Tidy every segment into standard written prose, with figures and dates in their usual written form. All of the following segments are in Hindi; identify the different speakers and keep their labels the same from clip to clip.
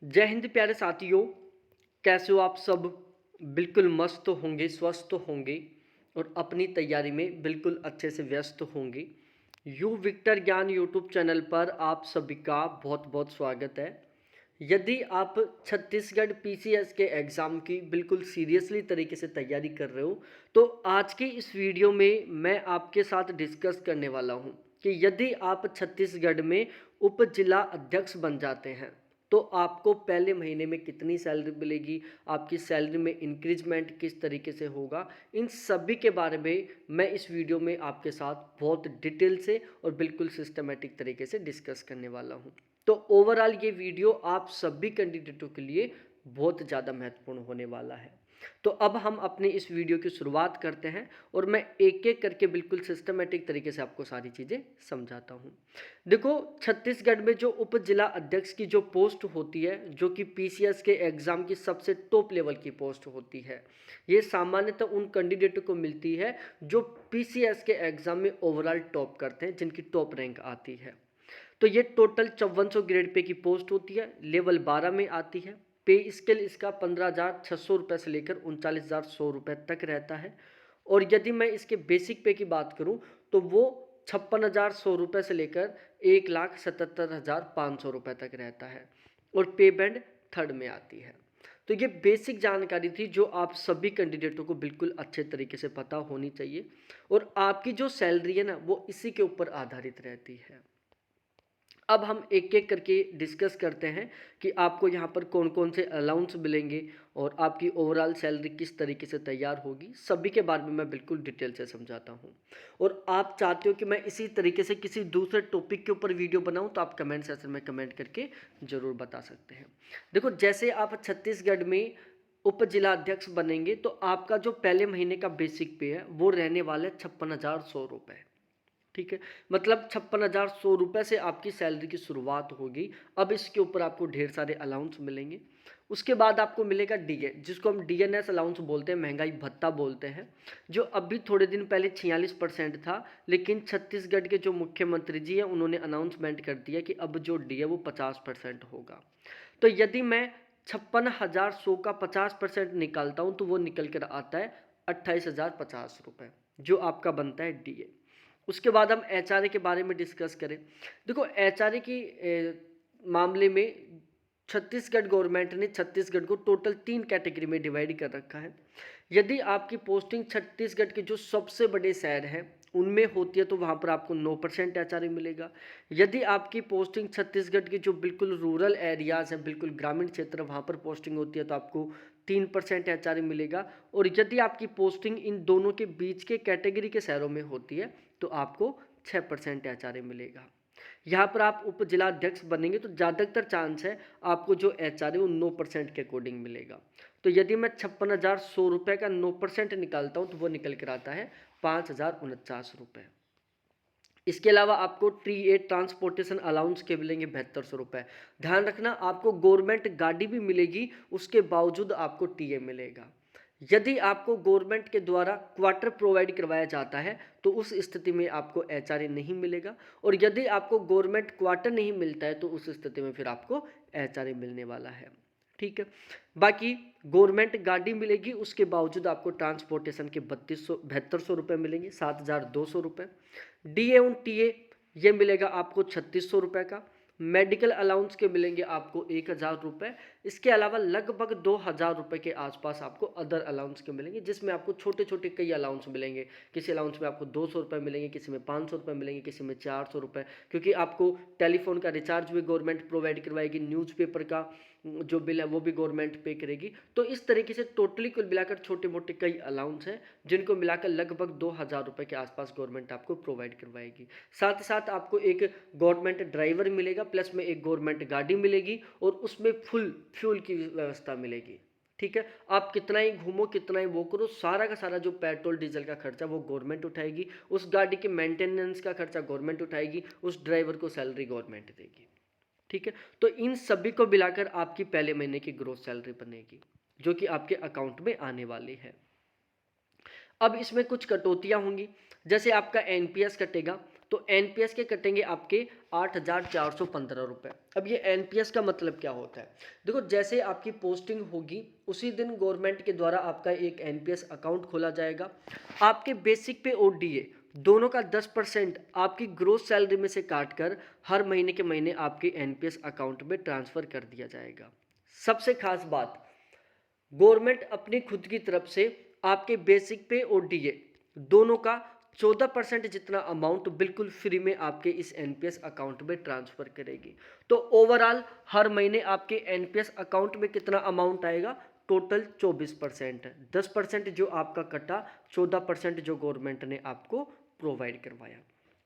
Speaker 1: जय हिंद प्यारे साथियों। कैसे हो आप सब? बिल्कुल मस्त होंगे, स्वस्थ होंगे और अपनी तैयारी में बिल्कुल अच्छे से व्यस्त होंगे। यू विक्टर ज्ञान यूट्यूब चैनल पर आप सभी का बहुत बहुत स्वागत है। यदि आप छत्तीसगढ़ पीसीएस के एग्ज़ाम की बिल्कुल सीरियसली तरीके से तैयारी कर रहे हो, तो आज की इस वीडियो में मैं आपके साथ डिस्कस करने वाला हूं कि यदि आप छत्तीसगढ़ में उप जिला अध्यक्ष बन जाते हैं तो आपको पहले महीने में कितनी सैलरी मिलेगी, आपकी सैलरी में इंक्रीजमेंट किस तरीके से होगा, इन सभी के बारे में मैं इस वीडियो में आपके साथ बहुत डिटेल से और बिल्कुल सिस्टमेटिक तरीके से डिस्कस करने वाला हूं। तो ओवरऑल ये वीडियो आप सभी कैंडिडेटों के लिए बहुत ज़्यादा महत्वपूर्ण होने वाला है। तो अब हम अपने इस वीडियो की शुरुआत करते हैं और मैं एक एक करके बिल्कुल सिस्टमेटिक तरीके से आपको सारी चीज़ें समझाता हूँ। देखो, छत्तीसगढ़ में जो उप जिला अध्यक्ष की जो पोस्ट होती है, जो कि पीसीएस के एग्ज़ाम की सबसे टॉप लेवल की पोस्ट होती है, ये सामान्यतः उन कैंडिडेटों को मिलती है जो पीसीएस के एग्ज़ाम में ओवरऑल टॉप करते हैं, जिनकी टॉप रैंक आती है। तो ये टोटल 5400 ग्रेड पे की पोस्ट होती है, लेवल 12 में आती है। पे स्केल इसका 15,600 रुपये से लेकर 39,100 रुपये तक रहता है। और यदि मैं इसके बेसिक पे की बात करूं तो वो 56,100 रुपये से लेकर 1,77,500 रुपये तक रहता है और पे बैंड थर्ड में आती है। तो ये बेसिक जानकारी थी जो आप सभी कैंडिडेटों को बिल्कुल अच्छे तरीके से पता होनी चाहिए और आपकी जो सैलरी है ना, वो इसी के ऊपर आधारित रहती है। अब हम एक एक करके डिस्कस करते हैं कि आपको यहाँ पर कौन कौन से अलाउंस मिलेंगे और आपकी ओवरऑल सैलरी किस तरीके से तैयार होगी, सभी के बारे में मैं बिल्कुल डिटेल से समझाता हूँ। और आप चाहते हो कि मैं इसी तरीके से किसी दूसरे टॉपिक के ऊपर वीडियो बनाऊँ तो आप कमेंट सेक्शन में कमेंट करके ज़रूर बता सकते हैं। देखो, जैसे आप छत्तीसगढ़ में उप जिला अध्यक्ष बनेंगे तो आपका जो पहले महीने का बेसिक पे है वो रहने वाला है 56,100 रुपये। ठीक है, मतलब 56,100 रुपये से आपकी सैलरी की शुरुआत होगी। अब इसके ऊपर आपको ढेर सारे अलाउंस मिलेंगे। उसके बाद आपको मिलेगा डीए, जिसको हम डीएनएस अलाउंस बोलते हैं, महंगाई भत्ता बोलते हैं, जो अभी थोड़े दिन पहले 46% था, लेकिन छत्तीसगढ़ के जो मुख्यमंत्री जी हैं उन्होंने अनाउंसमेंट कर दिया कि अब जो डीए वो 50% होगा। तो यदि मैं 56,100 का 50% निकालता हूँ तो वो निकल कर आता है 28,050 रुपये, जो आपका बनता है डीए। उसके बाद हम एचआरए के बारे में डिस्कस करें। देखो, एचआरए की मामले में छत्तीसगढ़ गवर्नमेंट ने छत्तीसगढ़ को टोटल 3 कैटेगरी में डिवाइड कर रखा है। यदि आपकी पोस्टिंग छत्तीसगढ़ के जो सबसे बड़े शहर हैं उनमें होती है तो वहाँ पर आपको 9% एचआरए मिलेगा। यदि आपकी पोस्टिंग छत्तीसगढ़ के जो बिल्कुल रूरल एरियाज़ हैं, बिल्कुल ग्रामीण क्षेत्र, वहाँ पर पोस्टिंग होती है तो आपको 3% एचआरए मिलेगा। और यदि आपकी पोस्टिंग इन दोनों के बीच के कैटेगरी के शहरों में होती है तो आपको 6% एचआरए मिलेगा। यहाँ पर आप उप जिला अध्यक्ष बनेंगे तो ज़्यादातर चांस है आपको जो एचआरए वो 9% के अकॉर्डिंग मिलेगा। तो यदि मैं 56,100 रुपये का 9% निकालता हूँ तो वो निकल कर आता है 5,049 रुपये। इसके अलावा आपको टी ए ट्रांसपोर्टेशन अलाउंस के मिलेंगे 7200 रुपये। ध्यान रखना, आपको गवर्नमेंट गाड़ी भी मिलेगी, उसके बावजूद आपको टीए मिलेगा। यदि आपको गवर्नमेंट के द्वारा क्वार्टर प्रोवाइड करवाया जाता है तो उस स्थिति में आपको एचआरए नहीं मिलेगा, और यदि आपको गवर्नमेंट क्वार्टर नहीं मिलता है तो उस स्थिति में फिर आपको एचआरए मिलने वाला है। ठीक है, बाकी गवर्नमेंट गाड़ी मिलेगी, उसके बावजूद आपको ट्रांसपोर्टेशन के 7200 मिलेंगे, 7,200 रुपये। डीए और टीए ये मिलेगा आपको 3,600 रुपये का। मेडिकल अलाउंस के मिलेंगे आपको 1,000 रुपये। इसके अलावा लगभग 2,000 रुपये के आसपास आपको अदर अलाउंस के मिलेंगे, जिसमें आपको छोटे छोटे कई अलाउंस मिलेंगे। किसी अलाउंस में आपको 200 रुपये मिलेंगे, किसी में 500 रुपये मिलेंगे, किसी में 400 रुपये, क्योंकि आपको टेलीफोन का रिचार्ज भी गवर्नमेंट प्रोवाइड करवाएगी, न्यूज़पेपर का जो बिल है वो भी गवर्नमेंट पे करेगी। तो इस तरीके से टोटली कुल मिलाकर छोटे मोटे कई अलाउंस हैं, जिनको मिलाकर लगभग 2,000 रुपये के आसपास गवर्नमेंट आपको प्रोवाइड करवाएगी। साथ ही साथ आपको एक गवर्नमेंट ड्राइवर मिलेगा, प्लस में एक गवर्नमेंट गाड़ी मिलेगी और उसमें फुल फ्यूल की व्यवस्था मिलेगी। ठीक है, आप कितना ही घूमो, कितना ही वो करो, सारा का सारा जो पेट्रोल डीजल का खर्चा वो गवर्नमेंट उठाएगी, उस गाड़ी के मेंटेनेंस का खर्चा गवर्नमेंट उठाएगी, उस ड्राइवर को सैलरी गवर्नमेंट देगी। ठीक है, तो इन सभी को मिलाकर आपकी पहले महीने की ग्रोस सैलरी बनेगी, जो कि आपके अकाउंट में आने वाली है। अब इसमें कुछ कटौतियां होंगी, जैसे आपका एनपीएस कटेगा, तो एनपीएस के कटेंगे आपके 8,415 रुपये। अब ये एनपीएस का मतलब क्या होता है? देखो, जैसे आपकी पोस्टिंग होगी उसी दिन गवर्नमेंट के द्वारा आपका एक एनपीएस अकाउंट खोला जाएगा। आपके बेसिक पे और डीए दोनों का 10% आपकी ग्रोस सैलरी में से काट कर हर महीने के महीने आपके एनपीएस अकाउंट में ट्रांसफ़र कर दिया जाएगा। सबसे खास बात, गवर्नमेंट अपनी खुद की तरफ से आपके बेसिक पे और डीए दोनों का 14% जितना अमाउंट बिल्कुल फ्री में आपके इस एनपीएस अकाउंट में ट्रांसफ़र करेगी। तो ओवरऑल हर महीने आपके एनपीएस अकाउंट में कितना अमाउंट आएगा? टोटल 24% है। 10% जो आपका कटा, 14% जो गवर्नमेंट ने आपको प्रोवाइड करवाया।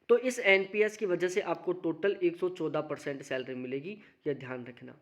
Speaker 1: तो इस एनपीएस की वजह से आपको टोटल 114% सैलरी मिलेगी, यह ध्यान रखना।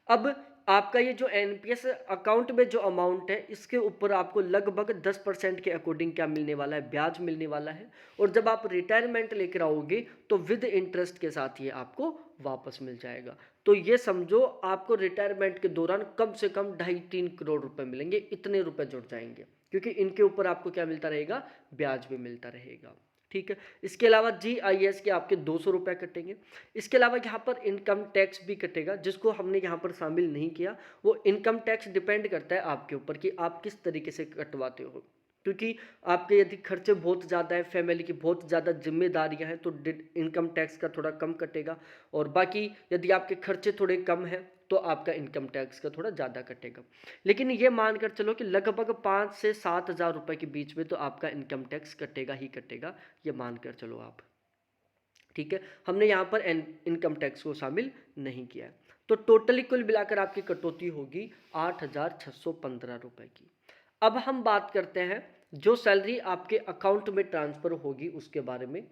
Speaker 1: अब आपका ये जो एनपीएस अकाउंट में जो अमाउंट है इसके ऊपर आपको लगभग 10% के अकॉर्डिंग क्या मिलने वाला है? ब्याज मिलने वाला है। और जब आप रिटायरमेंट लेकर आओगे तो विद इंटरेस्ट के साथ ये आपको वापस मिल जाएगा। तो ये समझो आपको रिटायरमेंट के दौरान कम से कम 2.5-3 करोड़ रुपए मिलेंगे, इतने रुपए जुड़ जाएंगे, क्योंकि इनके ऊपर आपको क्या मिलता रहेगा? ब्याज भी मिलता रहेगा। ठीक है। इसके अलावा जीआईएस के आपके 200 रुपये कटेंगे। इसके अलावा यहाँ पर इनकम टैक्स भी कटेगा, जिसको हमने यहाँ पर शामिल नहीं किया। वो इनकम टैक्स डिपेंड करता है आपके ऊपर कि आप किस तरीके से कटवाते हो, क्योंकि आपके यदि खर्चे बहुत ज़्यादा है, फैमिली की बहुत ज़्यादा जिम्मेदारियां हैं, तो इनकम टैक्स का थोड़ा कम कटेगा। और बाकी यदि आपके खर्चे थोड़े कम हैं तो आपका इनकम टैक्स का थोड़ा ज़्यादा कटेगा। लेकिन ये मानकर चलो कि लगभग 5 से 7 हज़ार रुपये के बीच में तो आपका इनकम टैक्स कटेगा ही कटेगा, ये मानकर चलो आप। ठीक है, हमने यहाँ पर इनकम टैक्स को शामिल नहीं किया है। तो टोटली कुल मिलाकर आपकी कटौती होगी 8,615 रुपये की। अब हम बात करते हैं जो सैलरी आपके अकाउंट में ट्रांसफ़र होगी उसके बारे में,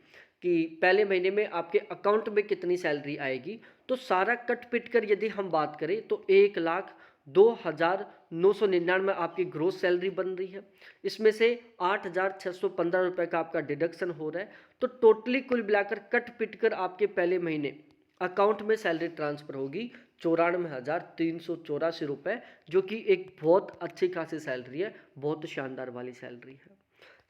Speaker 1: कि पहले महीने में आपके अकाउंट में कितनी सैलरी आएगी। तो सारा कट पिट कर यदि हम बात करें तो 1,02,999 आपकी ग्रोस सैलरी बन रही है। इसमें से 8,615 रुपये का आपका डिडक्शन हो रहा है। तो टोटली कुल मिलाकर कट पिट कर आपके पहले महीने अकाउंट में सैलरी ट्रांसफ़र होगी 94,384 रुपये, जो कि एक बहुत अच्छी खासी सैलरी है, बहुत शानदार वाली सैलरी है।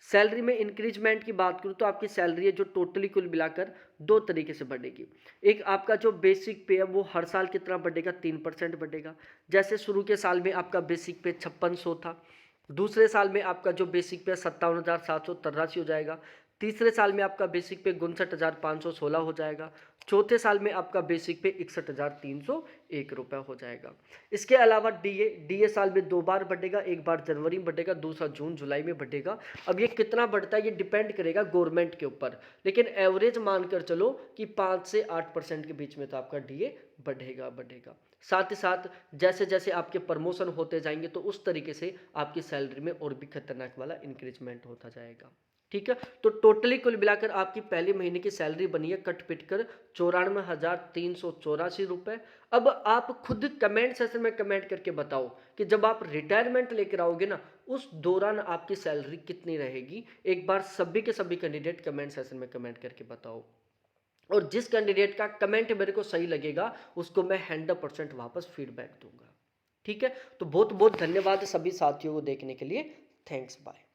Speaker 1: सैलरी में इंक्रीजमेंट की बात करूँ तो आपकी सैलरी है जो टोटली कुल मिलाकर 2 तरीके से बढ़ेगी। एक आपका जो बेसिक पे है वो हर साल कितना बढ़ेगा? 3% बढ़ेगा। जैसे शुरू के साल में आपका बेसिक पे 5600 था, दूसरे साल में आपका जो बेसिक पे 57,783 हो जाएगा, तीसरे साल में आपका बेसिक पे 59,516 हो जाएगा, चौथे साल में आपका बेसिक पे 61,301 रुपये हो जाएगा। इसके अलावा डीए साल में 2 बार बढ़ेगा, एक बार जनवरी में बढ़ेगा, दूसरा जून जुलाई में बढ़ेगा। अब ये कितना बढ़ता है ये डिपेंड करेगा गवर्नमेंट के ऊपर, लेकिन एवरेज मानकर चलो कि 5 से 8% के बीच में तो आपका डीए बढ़ेगा। साथ ही साथ जैसे जैसे आपके प्रमोशन होते जाएंगे तो उस तरीके से आपकी सैलरी में और भी खतरनाक वाला इंक्रीजमेंट होता जाएगा। ठीक है, तो टोटली कुल मिलाकर आपकी पहले महीने की सैलरी बनी है कट पिट कर 94,384 रुपये। अब आप खुद कमेंट सेक्शन में कमेंट करके बताओ कि जब आप रिटायरमेंट लेकर आओगे ना उस दौरान आपकी सैलरी कितनी रहेगी। एक बार सभी के सभी कैंडिडेट कमेंट सेक्शन में कमेंट करके बताओ, और जिस कैंडिडेट का कमेंट मेरे को सही लगेगा उसको मैं 100% वापस फीडबैक दूंगा। ठीक है, तो बहुत बहुत धन्यवाद सभी साथियों को देखने के लिए। Thanks, bye.